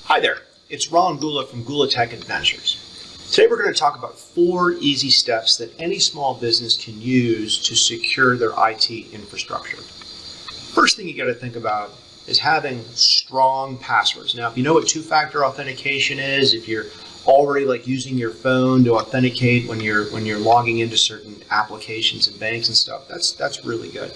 Hi there, it's Ron Gula from GULATECH Adventures. Today we're going to talk about 4 easy steps that any small business can use to secure their IT infrastructure. First thing you got to think about is having strong passwords. Now, if you know what two-factor authentication is, if you're already using your phone to authenticate when you're logging into certain applications and banks and stuff, that's really good.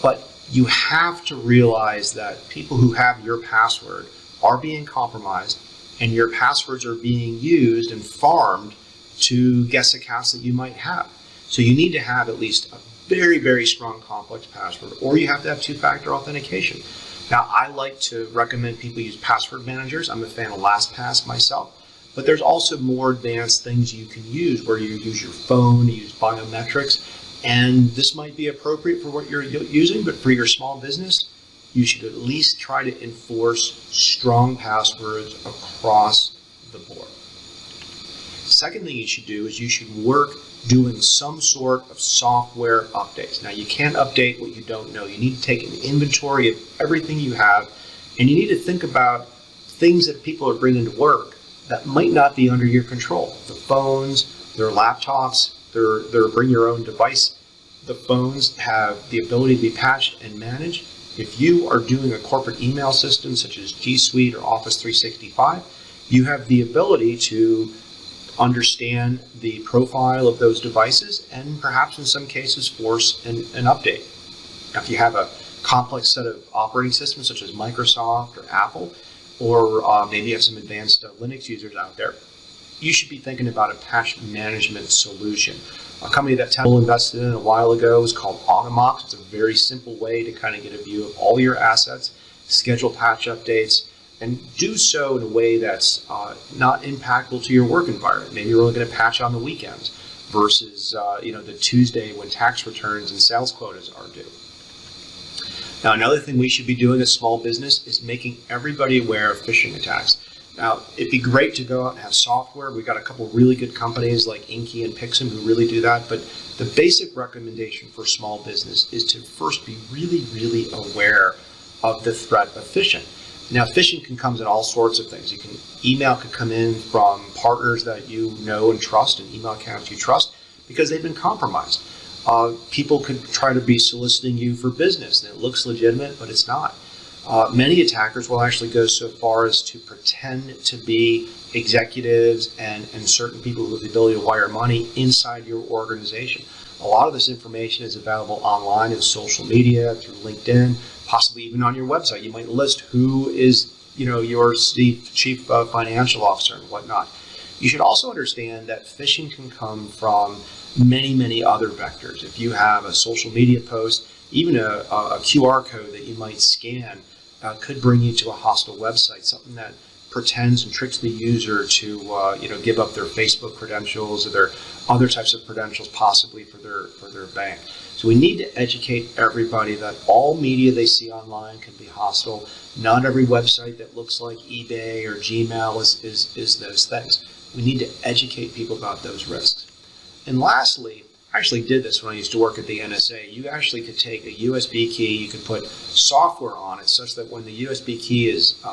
But you have to realize that people who have your password are being compromised, and your passwords are being used and farmed to guest accounts that you might have. So you need to have at least a very, very strong complex password, or you have to have two-factor authentication. Now, I like to recommend people use password managers. I'm a fan of LastPass myself, but there's also more advanced things you can use where you use your phone, you use biometrics, and this might be appropriate for what you're using, but for your small business, you should at least try to enforce strong passwords across the board. Second thing you should do is you should work doing some sort of software updates. Now, you can't update what you don't know. You need to take an inventory of everything you have, and you need to think about things that people are bringing to work that might not be under your control. The phones, their laptops, their bring your own device. The phones have the ability to be patched and managed. If you are doing a corporate email system such as G Suite or Office 365, you have the ability to understand the profile of those devices and perhaps in some cases force an update. Now, if you have a complex set of operating systems such as Microsoft or Apple, or maybe you have some advanced Linux users out there, you should be thinking about a patch management solution. A company that Temple invested in a while ago is called Automox. It's a very simple way to kind of get a view of all your assets, schedule patch updates, and do so in a way that's not impactful to your work environment. Maybe you're only going to patch on the weekends versus the Tuesday when tax returns and sales quotas are due. Now, another thing we should be doing as small business is making everybody aware of phishing attacks. Now, it'd be great to go out and have software. We've got a couple really good companies like Inky and Pixum who really do that. But the basic recommendation for small business is to first be really, really aware of the threat of phishing. Now, phishing can come in all sorts of things. Email could come in from partners that you know and trust and email accounts you trust because they've been compromised. People could try to be soliciting you for business, and it looks legitimate, but it's not. Many attackers will actually go so far as to pretend to be executives and certain people who have the ability to wire money inside your organization. A lot of this information is available online in social media, through LinkedIn, possibly even on your website. You might list who is your chief financial officer and whatnot. You should also understand that phishing can come from many, many other vectors. If you have a social media post, even a QR code that you might scan could bring you to a hostile website, something that pretends and tricks the user to give up their Facebook credentials or their other types of credentials, possibly for their bank. So we need to educate everybody that all media they see online can be hostile. Not every website that looks like eBay or Gmail is those things. We need to educate people about those risks. And lastly, I actually did this when I used to work at the NSA. You actually could take a USB key, you could put software on it such that when the USB key is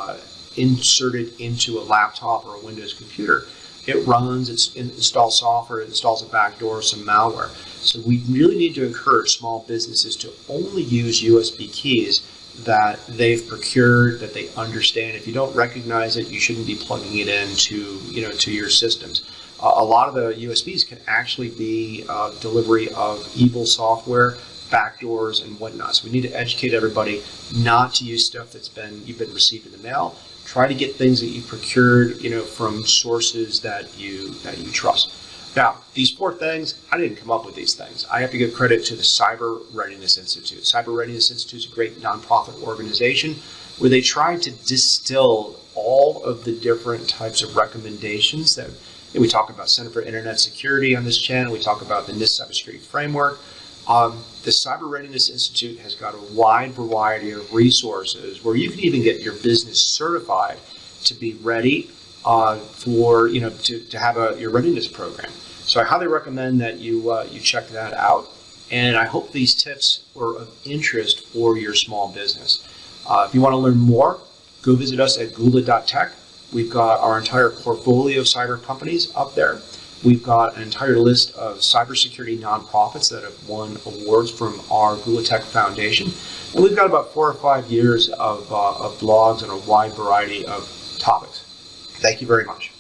inserted into a laptop or a Windows computer, it runs, it installs software, it installs a backdoor, some malware. So we really need to encourage small businesses to only use USB keys that they've procured, that they understand. If you don't recognize it, you shouldn't be plugging it into to your systems. A lot of the USBs can actually be delivery of evil software, backdoors, and whatnot. So we need to educate everybody not to use stuff you've been received in the mail. Try to get things that you procured, from sources that you trust. Now, these 4 things, I didn't come up with these things. I have to give credit to the Cyber Readiness Institute. Cyber Readiness Institute is a great nonprofit organization where they try to distill all of the different types of recommendations that we talk about. Center for Internet Security on this channel. We talk about the NIST Cybersecurity Framework. The Cyber Readiness Institute has got a wide variety of resources where you can even get your business certified to be ready to have your readiness program. So I highly recommend that you check that out. And I hope these tips were of interest for your small business. If you want to learn more, go visit us at gula.tech. We've got our entire portfolio of cyber companies up there. We've got an entire list of cybersecurity nonprofits that have won awards from our GULATECH Foundation. And we've got about 4 or 5 years of blogs on a wide variety of topics. Thank you very much.